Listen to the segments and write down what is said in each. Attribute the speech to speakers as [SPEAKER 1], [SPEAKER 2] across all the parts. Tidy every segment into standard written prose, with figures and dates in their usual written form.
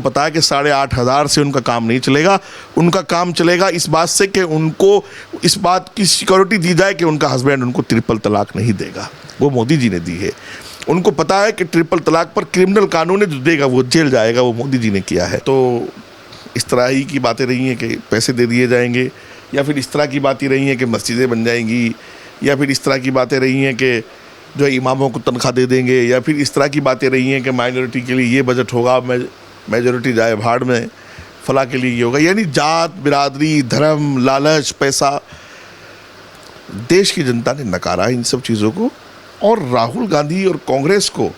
[SPEAKER 1] पता है कि 8,500 से उनका काम नहीं चलेगा। उनका काम चलेगा इस बात से कि उनको इस बात की सिक्योरिटी दी जाए कि उनका हस्बैंड उनको ट्रिपल तलाक नहीं देगा। वो मोदी जी ने दी है। उनको पता है कि ट्रिपल तलाक पर क्रिमिनल कानून जो देगा वो जेल जाएगा, वो मोदी जी ने किया है। तो इस तरह ही की बातें रही हैं कि पैसे दे दिए जाएंगे, या फिर इस तरह की बातें रही हैं कि मस्जिदें बन जाएंगी, या फिर इस तरह की बातें रही हैं कि जो इमामों को तनख्वाह दे देंगे, या फिर इस तरह की बातें रही हैं कि माइनॉरिटी के लिए ये बजट होगा, मेजॉरिटी जाए भाड़ में, फला के लिए ये होगा। यानी जात, बिरादरी, धर्म, लालच, पैसा, देश की जनता ने नकारा इन सब चीज़ों को। और राहुल गांधी और कांग्रेस को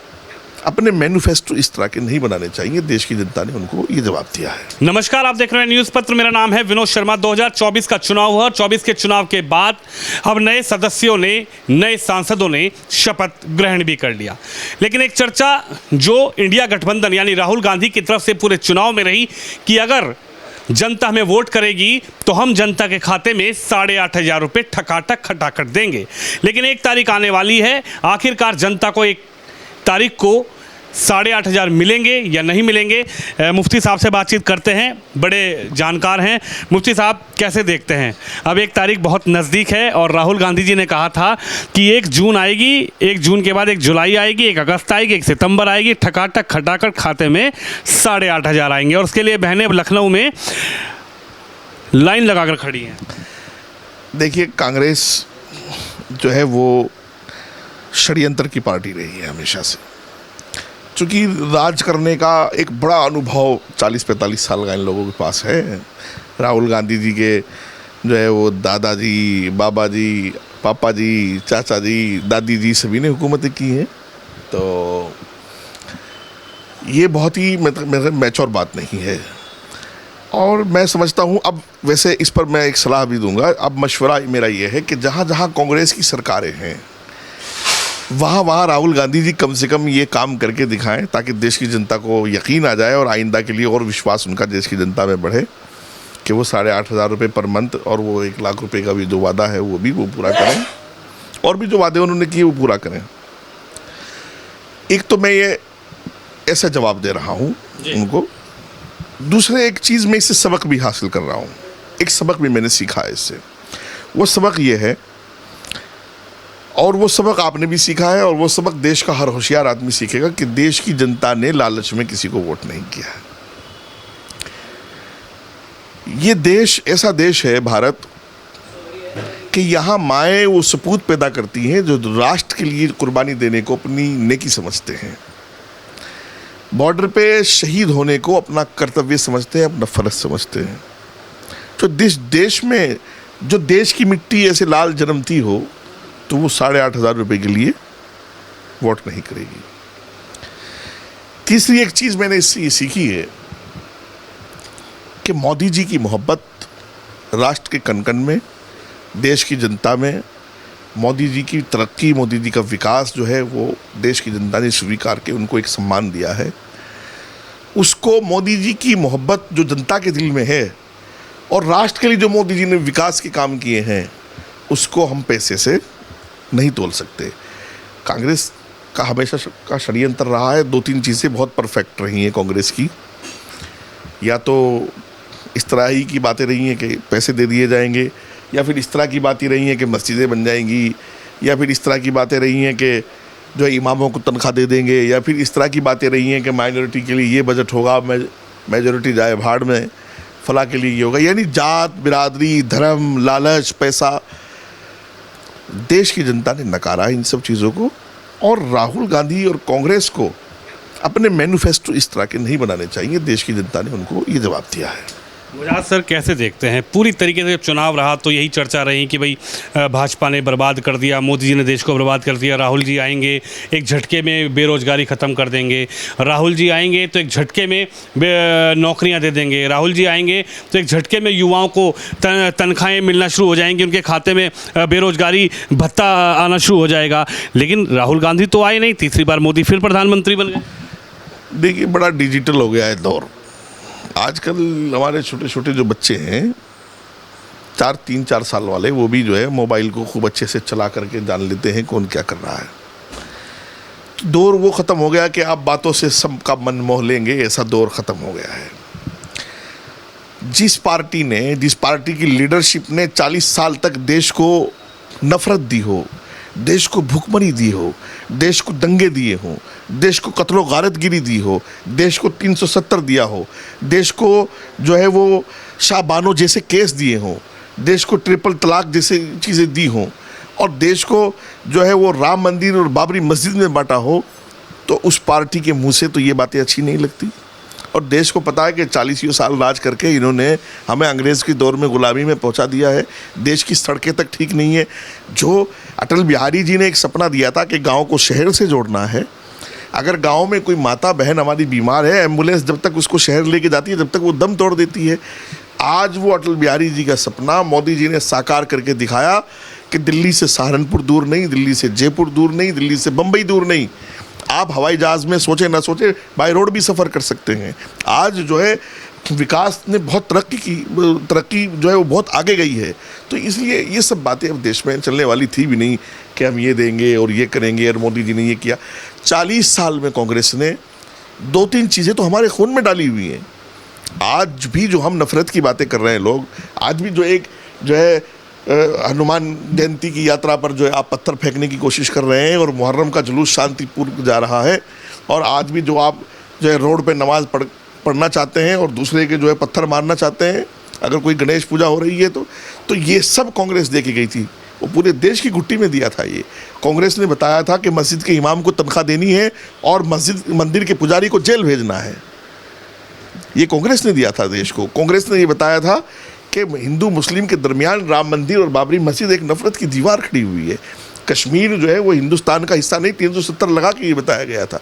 [SPEAKER 1] अपने मैनिफेस्टो इस तरह के नहीं बनाने चाहिए। देश की जनता ने उनको ये जवाब दिया है।
[SPEAKER 2] नमस्कार, आप देख रहे हैं न्यूज़ पत्र। मेरा नाम है विनोद शर्मा। 2024 का चुनाव हुआ। 24 के चुनाव के बाद अब नए सदस्यों ने, नए सांसदों ने शपथ ग्रहण भी कर लिया। लेकिन एक चर्चा जो इंडिया गठबंधन यानी राहुल गांधी की तरफ से पूरे चुनाव में रही कि अगर जनता हमें वोट करेगी तो हम जनता के खाते में 8,500 रुपये ठकाटक खटाखट देंगे। लेकिन एक तारीख आने वाली है, आखिरकार जनता को एक तारीख को 8,500 मिलेंगे या नहीं मिलेंगे। मुफ्ती साहब से बातचीत करते हैं, बड़े जानकार हैं। मुफ्ती साहब, कैसे देखते हैं? अब एक तारीख बहुत नज़दीक है और राहुल गांधी जी ने कहा था कि 1 जून आएगी, 1 जून के बाद 1 जुलाई आएगी, 1 अगस्त आएगी, 1 सितंबर आएगी, ठकाटक खटाकर खाते में 8,500 आएंगे। और उसके लिए बहनें लखनऊ में लाइन लगाकर खड़ी हैं।
[SPEAKER 1] देखिए, कांग्रेस जो है वो षड्यंत्र की पार्टी रही है हमेशा से। चूँकि राज करने का एक बड़ा अनुभव 40-45 साल का इन लोगों के पास है। राहुल गांधी जी के जो है वो दादाजी, बाबा जी, पापा जी, चाचा जी, दादी जी सभी ने हुकूमतें की हैं। तो ये बहुत ही मतलब मैच्योर बात नहीं है। और मैं समझता हूँ, अब वैसे इस पर मैं एक सलाह भी दूंगा। अब मशवरा मेरा ये है कि जहाँ जहाँ कांग्रेस की सरकारें हैं वहाँ राहुल गांधी जी कम से कम ये काम करके दिखाएं, ताकि देश की जनता को यकीन आ जाए और आइंदा के लिए और विश्वास उनका देश की जनता में बढ़े कि वो 8,500 रुपये पर मंथ और वो 1 लाख रुपए का भी जो वादा है वो पूरा करें, और भी जो वादे उन्होंने किए वो पूरा करें। एक तो मैं ये ऐसा जवाब दे रहा हूँ उनको। दूसरे एक चीज़ मैं इससे सबक भी हासिल कर रहा हूँ। एक सबक भी मैंने सीखा है इससे। वो सबक ये है, और वो सबक आपने भी सीखा है, और वो सबक देश का हर होशियार आदमी सीखेगा, कि देश की जनता ने लालच में किसी को वोट नहीं किया है। ये देश ऐसा देश है भारत कि यहाँ माएँ वो सपूत पैदा करती हैं जो राष्ट्र के लिए कुर्बानी देने को अपनी नेकी समझते हैं, बॉर्डर पे शहीद होने को अपना कर्तव्य समझते हैं, अपना फर्ज समझते हैं। तो देश में जो देश की मिट्टी ऐसे लाल जन्मती हो तो वो 8,500 रुपये के लिए वोट नहीं करेगी। तीसरी एक चीज़ मैंने इससे ये सीखी है कि मोदी जी की मोहब्बत राष्ट्र के कण-कण में, देश की जनता में, मोदी जी की तरक्की, मोदी जी का विकास जो है वो देश की जनता ने स्वीकार के उनको एक सम्मान दिया है। उसको मोदी जी की मोहब्बत जो जनता के दिल में है और राष्ट्र के लिए जो मोदी जी ने विकास के काम किए हैं, उसको हम पैसे से नहीं तोल सकते। कांग्रेस का हमेशा का षड्यंत्र रहा है। 2-3 चीज़ें बहुत परफेक्ट रही हैं कांग्रेस की। या तो इस तरह ही की बातें रही हैं कि पैसे दे दिए जाएंगे, या फिर इस तरह की बातें रही हैं कि मस्जिदें बन जाएंगी, या फिर इस तरह की बातें रही हैं कि जो इमामों को तनख्वाह दे देंगे, या फिर इस तरह की बातें रही हैं कि माइनॉरिटी के लिए ये बजट होगा, मेजॉरिटी जाए भाड़ में, फला के लिए ये होगा। यानी जात, बिरादरी, धर्म, लालच, पैसा, देश की जनता ने नकारा इन सब चीज़ों को। और राहुल गांधी और कांग्रेस को अपने मैनिफेस्टो इस तरह के नहीं बनाने चाहिए। देश की जनता ने उनको ये जवाब दिया है।
[SPEAKER 2] मुराद सर, कैसे देखते हैं? पूरी तरीके से चुनाव रहा तो यही चर्चा रही कि भाई भाजपा ने बर्बाद कर दिया, मोदी जी ने देश को बर्बाद कर दिया। राहुल जी आएंगे एक झटके में बेरोजगारी ख़त्म कर देंगे, राहुल जी आएंगे तो एक झटके में नौकरियां दे देंगे, राहुल जी आएंगे तो एक झटके में युवाओं को तनख्वाहें मिलना शुरू हो जाएंगी, उनके खाते में बेरोजगारी भत्ता आना शुरू हो जाएगा। लेकिन राहुल गांधी तो आए नहीं, तीसरी बार मोदी फिर प्रधानमंत्री बन गए।
[SPEAKER 1] देखिए, बड़ा डिजिटल हो गया है दौर। आजकल हमारे छोटे छोटे जो बच्चे हैं, 3-4 साल वाले, वो भी जो है मोबाइल को खूब अच्छे से चला करके जान लेते हैं कौन क्या कर रहा है। दौर वो ख़त्म हो गया कि आप बातों से सबका मन मोह लेंगे, ऐसा दौर ख़त्म हो गया है। जिस पार्टी की लीडरशिप ने 40 साल तक देश को नफरत दी हो, देश को भूखमरी दी हो, देश को दंगे दिए हों, देश को कत्लो गारतगिरी दी हो, देश को 370 दिया हो, देश को जो है वो शाहबानो जैसे केस दिए हों, देश को ट्रिपल तलाक जैसे चीज़ें दी हों, और देश को जो है वो राम मंदिर और बाबरी मस्जिद में बांटा हो, तो उस पार्टी के मुंह से तो ये बातें अच्छी नहीं लगती। और देश को पता है कि 40 साल राज करके इन्होंने हमें अंग्रेज़ के दौर में गुलामी में पहुंचा दिया है। देश की सड़कें तक ठीक नहीं है। जो अटल बिहारी जी ने एक सपना दिया था कि गांव को शहर से जोड़ना है, अगर गांव में कोई माता बहन हमारी बीमार है, एम्बुलेंस जब तक उसको शहर लेके जाती है, जब तक वो दम तोड़ देती है। आज वो अटल बिहारी जी का सपना मोदी जी ने साकार करके दिखाया कि दिल्ली से सहारनपुर दूर नहीं, दिल्ली से जयपुर दूर नहीं, दिल्ली से बम्बई दूर नहीं, आप हवाई जहाज़ में सोचे ना सोचे बाय रोड भी सफ़र कर सकते हैं। आज जो है विकास ने बहुत तरक्की जो है वो बहुत आगे गई है। तो इसलिए ये सब बातें अब देश में चलने वाली थी भी नहीं कि हम ये देंगे और ये करेंगे और मोदी जी ने ये किया। 40 साल में कांग्रेस ने 2-3 चीज़ें तो हमारे खून में डाली हुई हैं। आज भी जो हम नफ़रत की बातें कर रहे हैं लोग, आज भी जो है हनुमान जयंती की यात्रा पर जो है आप पत्थर फेंकने की कोशिश कर रहे हैं और मुहर्रम का जुलूस शांतिपूर्ण जा रहा है, और आज भी जो आप जो है रोड पे नमाज पढ़ना चाहते हैं और दूसरे के जो है पत्थर मारना चाहते हैं, अगर कोई गणेश पूजा हो रही है तो ये सब कांग्रेस दे के गई थी। वो पूरे देश की घुट्टी में दिया था। ये कांग्रेस ने बताया था कि मस्जिद के इमाम को तनख्वाह देनी है और मंदिर के पुजारी को जेल भेजना है। ये कांग्रेस ने दिया था देश को। कांग्रेस ने ये बताया था कि हिंदू मुस्लिम के दरमियान राम मंदिर और बाबरी मस्जिद एक नफरत की दीवार खड़ी हुई है। कश्मीर जो है वो हिंदुस्तान का हिस्सा नहीं, 370 लगा के ये बताया गया था।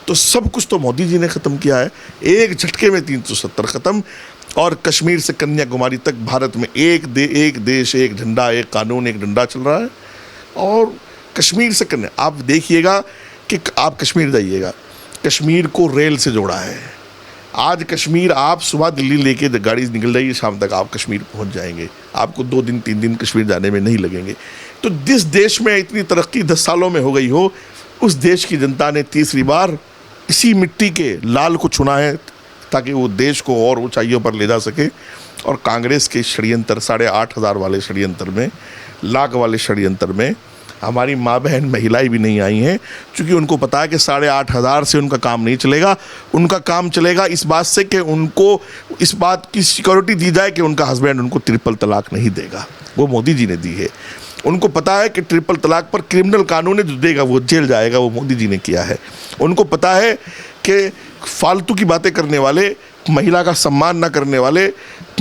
[SPEAKER 1] तो सब कुछ तो मोदी जी ने ख़त्म किया है, एक झटके में 370 ख़त्म। और कश्मीर से कन्याकुमारी तक भारत में एक देश एक झंडा, एक कानून, एक डंडा चल रहा है। और कश्मीर से कन्या, आप देखिएगा कि आप कश्मीर जाइएगा, कश्मीर को रेल से जोड़ा है। आज कश्मीर, आप सुबह दिल्ली लेके गाड़ी निकल जाइए, शाम तक आप कश्मीर पहुंच जाएंगे। आपको 2 दिन 3 दिन कश्मीर जाने में नहीं लगेंगे। तो जिस देश में इतनी तरक्की 10 सालों में हो गई हो, उस देश की जनता ने तीसरी बार इसी मिट्टी के लाल को चुना है ताकि वो देश को और ऊंचाइयों पर ले जा सके। और कांग्रेस के षड्यंत्र, 8,500 वाले षड्यंत्र में, लाख वाले षड्यंत्र में हमारी माँ बहन महिलाएं भी नहीं आई हैं, क्योंकि उनको पता है कि 8,500 से उनका काम नहीं चलेगा। उनका काम चलेगा इस बात से कि उनको इस बात की सिक्योरिटी दी जाए कि उनका हस्बैंड उनको ट्रिपल तलाक नहीं देगा। वो मोदी जी ने दी है। उनको पता है कि ट्रिपल तलाक पर क्रिमिनल कानून है, जो देगा वो जेल जाएगा, वो मोदी जी ने किया है। उनको पता है कि फालतू की बातें करने वाले, महिला का सम्मान न करने वाले,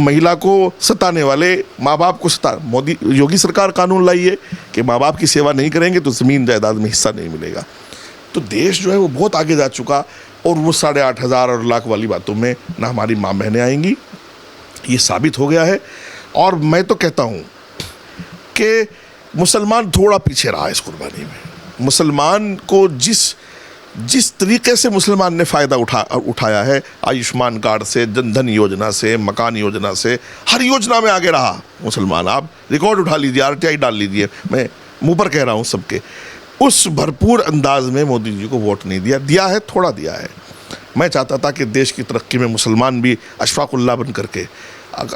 [SPEAKER 1] महिला को सताने वाले, माँ बाप को योगी सरकार कानून लाई है कि माँ बाप की सेवा नहीं करेंगे तो ज़मीन जायदाद में हिस्सा नहीं मिलेगा। तो देश जो है वो बहुत आगे जा चुका, और वो 8,500 और लाख वाली बातों में ना हमारी माँ बहनें आएंगी, ये साबित हो गया है। और मैं तो कहता हूँ कि मुसलमान थोड़ा पीछे रहा इस कुर्बानी में। मुसलमान को जिस तरीके से मुसलमान ने फ़ायदा उठाया है, आयुष्मान कार्ड से, जन धन योजना से, मकान योजना से, हर योजना में आगे रहा मुसलमान। आप रिकॉर्ड उठा लीजिए, RTI डाल लीजिए, मैं मुंह पर कह रहा हूँ सबके। उस भरपूर अंदाज में मोदी जी को वोट नहीं दिया है, थोड़ा दिया है। मैं चाहता था कि देश की तरक्की में मुसलमान भी अशफाकुल्लाह बन करके,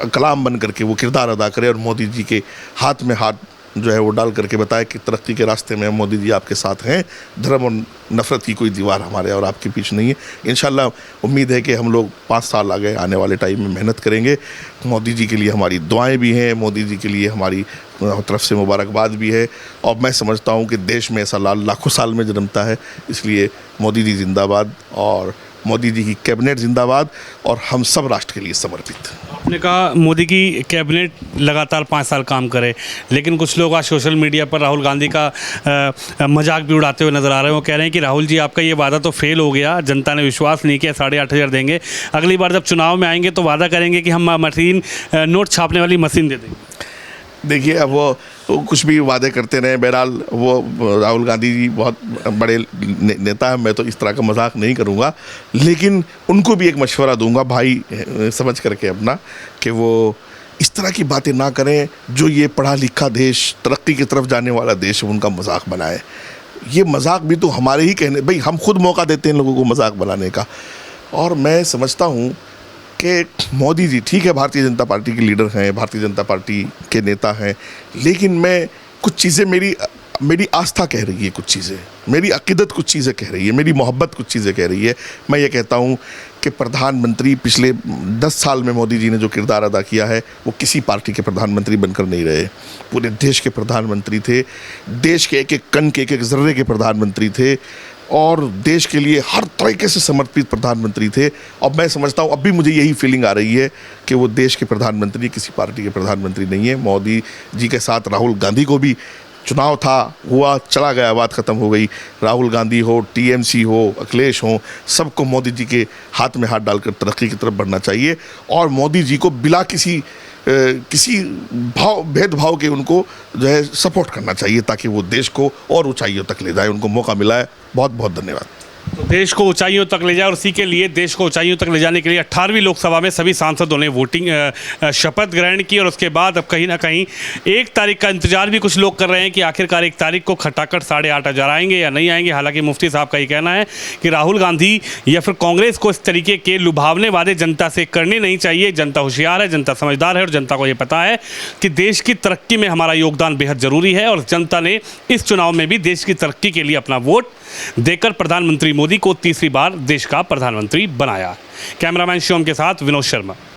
[SPEAKER 1] कलाम बन करके वो किरदार अदा करे, और मोदी जी के हाथ में हाथ जो है वो डाल करके बताए कि तरक्की के रास्ते में मोदी जी आपके साथ हैं। धर्म और नफ़रत की कोई दीवार हमारे और आपके पीछे नहीं है। इंशाल्लाह उम्मीद है कि हम लोग 5 साल आगे आने वाले टाइम में मेहनत करेंगे। मोदी जी के लिए हमारी दुआएं भी हैं, मोदी जी के लिए हमारी तरफ से मुबारकबाद भी है। और मैं समझता हूँ कि देश में ऐसा लाल लाखों साल में जन्मता है। इसलिए मोदी जी जिंदाबाद, और मोदी जी की कैबिनेट जिंदाबाद, और हम सब राष्ट्र के लिए समर्पित।
[SPEAKER 2] आपने कहा मोदी की कैबिनेट लगातार 5 साल काम करे, लेकिन कुछ लोग आज सोशल मीडिया पर राहुल गांधी का मजाक भी उड़ाते हुए नजर आ रहे हैं। वो कह रहे हैं कि राहुल जी आपका ये वादा तो फेल हो गया, जनता ने विश्वास नहीं किया, 8,500 देंगे, अगली बार जब चुनाव में आएंगे तो वादा करेंगे कि हम मशीन, नोट छापने वाली मशीन दे देंगे।
[SPEAKER 1] देखिए, अब वो कुछ भी वादे करते रहे। बहरहाल वो राहुल गांधी जी बहुत बड़े नेता हैं, मैं तो इस तरह का मजाक नहीं करूँगा, लेकिन उनको भी एक मशवरा दूंगा भाई समझ करके अपना, कि वो इस तरह की बातें ना करें। जो ये पढ़ा लिखा देश, तरक्की की तरफ जाने वाला देश है, उनका मजाक बनाए। ये मजाक भी तो हमारे ही कहने, भाई हम खुद मौका देते हैं लोगों को मजाक बनाने का। और मैं समझता हूँ कि मोदी जी ठीक है, भारतीय जनता पार्टी के लीडर हैं, भारतीय जनता पार्टी के नेता हैं, लेकिन मैं कुछ चीज़ें मेरी आस्था कह रही है, कुछ चीज़ें मेरी अकीदत कुछ चीज़ें कह रही है, मेरी मोहब्बत कुछ चीज़ें कह रही है। मैं ये कहता हूँ कि प्रधानमंत्री पिछले 10 साल में मोदी जी ने जो किरदार अदा किया है वो किसी पार्टी के प्रधानमंत्री बनकर नहीं रहे, पूरे देश के प्रधानमंत्री थे, देश के एक एक कण के एक एक ज़र्रे के प्रधानमंत्री थे और देश के लिए हर तरीके से समर्पित प्रधानमंत्री थे। और मैं समझता हूँ अब भी मुझे यही फीलिंग आ रही है कि वो देश के प्रधानमंत्री किसी पार्टी के प्रधानमंत्री नहीं है। मोदी जी के साथ राहुल गांधी को भी चुनाव था, हुआ, चला गया, बात ख़त्म हो गई। राहुल गांधी हो, टीएमसी हो, अखिलेश हो, सबको मोदी जी के हाथ में हाथ डालकर तरक्की की तरफ बढ़ना चाहिए और मोदी जी को बिला किसी भेदभाव के उनको जो है सपोर्ट करना चाहिए ताकि वो देश को और ऊंचाइयों तक ले जाए। उनको मौका मिला है, बहुत बहुत धन्यवाद।
[SPEAKER 2] तो देश को ऊंचाइयों तक ले जाए और इसी के लिए देश को ऊंचाइयों तक ले जाने के लिए 18वीं लोकसभा में सभी सांसदों ने शपथ ग्रहण की और उसके बाद अब कहीं ना कहीं 1 तारीख का इंतजार भी कुछ लोग कर रहे हैं कि आखिरकार 1 तारीख को खटाखट 8:30 आएंगे या नहीं आएंगे। हालांकि मुफ्ती साहब का ये कहना है कि राहुल गांधी या फिर कांग्रेस को इस तरीके के लुभावने वादे जनता से करने नहीं चाहिए। जनता होशियार है, जनता समझदार है और जनता को ये पता है कि देश की तरक्की में हमारा योगदान बेहद ज़रूरी है और जनता ने इस चुनाव में भी देश की तरक्की के लिए अपना वोट देकर प्रधानमंत्री मोदी को तीसरी बार देश का प्रधानमंत्री बनाया। कैमरामैन शिवम के साथ विनोद शर्मा।